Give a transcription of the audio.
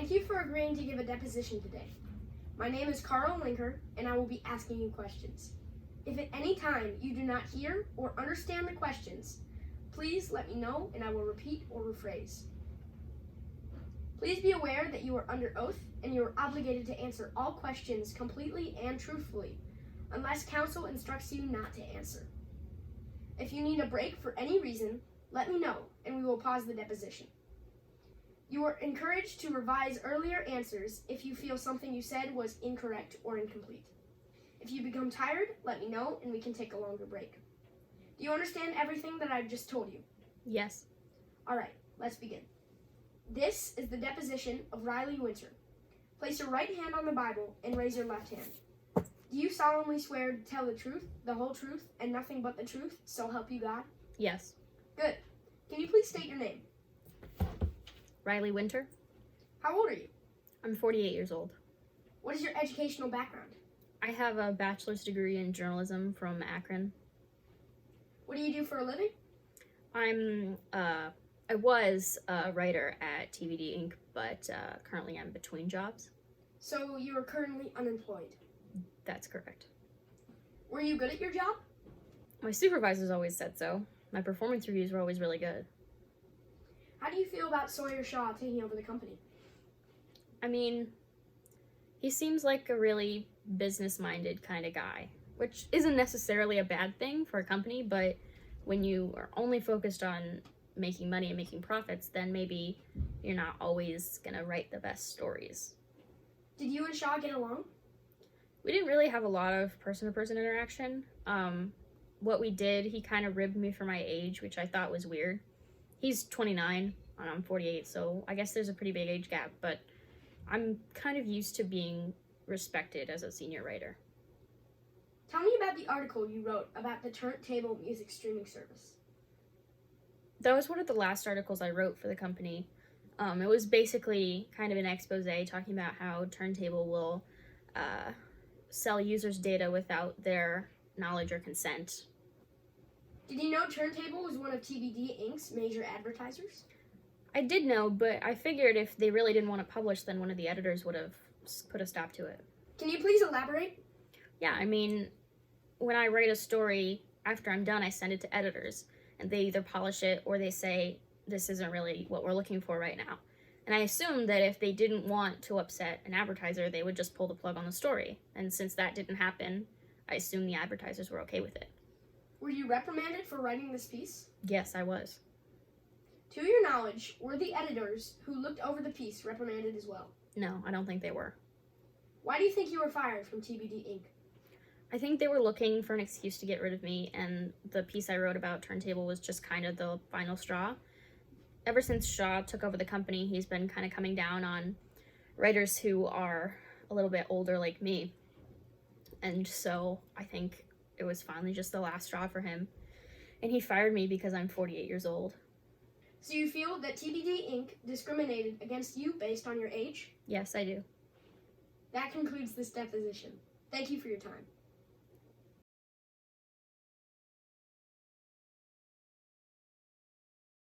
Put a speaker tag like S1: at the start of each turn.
S1: Thank you for agreeing to give a deposition today. My name is Carl Linker, and I will be asking you questions. If at any time you do not hear or understand the questions, please let me know and I will repeat or rephrase. Please be aware that you are under oath and you are obligated to answer all questions completely and truthfully, unless counsel instructs you not to answer. If you need a break for any reason, let me know and we will pause the deposition. You are encouraged to revise earlier answers if you feel something you said was incorrect or incomplete. If you become tired, let me know and we can take a longer break. Do you understand everything that I've just told you?
S2: Yes.
S1: All right, let's begin. This is the deposition of Riley Winter. Place your right hand on the Bible and raise your left hand. Do you solemnly swear to tell the truth, the whole truth, and nothing but the truth, so help you God?
S2: Yes.
S1: Good. Can you please state your name?
S2: Riley Winter.
S1: How old are you?
S2: I'm 48 years old.
S1: What is your educational background?
S2: I have a bachelor's degree in journalism from Akron.
S1: What do you do for a living?
S2: I was a writer at TBD Inc., but currently I'm between jobs.
S1: So you are currently unemployed.
S2: That's correct.
S1: Were you good at your job?
S2: My supervisors always said so. My performance reviews were always really good.
S1: How do you feel about Sawyer Shaw taking over the company?
S2: I mean, he seems like a really business-minded kind of guy, which isn't necessarily a bad thing for a company, but when you are only focused on making money and making profits, then maybe you're not always gonna write the best stories.
S1: Did you and Shaw get along?
S2: We didn't really have a lot of person-to-person interaction. What we did, he kind of ribbed me for my age, which I thought was weird. He's 29 and I'm 48, so I guess there's a pretty big age gap, but I'm kind of used to being respected as a senior writer.
S1: Tell me about the article you wrote about the turntable music streaming service.
S2: That was one of the last articles I wrote for the company. It was basically kind of an expose talking about how Turntable will sell users' data without their knowledge or consent.
S1: Did you know Turntable was one of TBD Inc.'s major advertisers?
S2: I did know, but I figured if they really didn't want to publish, then one of the editors would have put a stop to it.
S1: Can you please elaborate?
S2: Yeah, I mean, when I write a story, after I'm done, I send it to editors, and they either polish it or they say, this isn't really what we're looking for right now. And I assumed that if they didn't want to upset an advertiser, they would just pull the plug on the story. And since that didn't happen, I assumed the advertisers were okay with it.
S1: Were you reprimanded for writing this piece?
S2: Yes, I was.
S1: To your knowledge, were the editors who looked over the piece reprimanded as well?
S2: No, I don't think they were.
S1: Why do you think you were fired from TBD Inc.?
S2: I think they were looking for an excuse to get rid of me, and the piece I wrote about Turntable was just kind of the final straw. Ever since Shaw took over the company, he's been kind of coming down on writers who are a little bit older like me. And so I think it was finally just the last straw for him. And he fired me because I'm 48 years old.
S1: So you feel that TBD Inc. discriminated against you based on your age?
S2: Yes, I do.
S1: That concludes this deposition. Thank you for your time.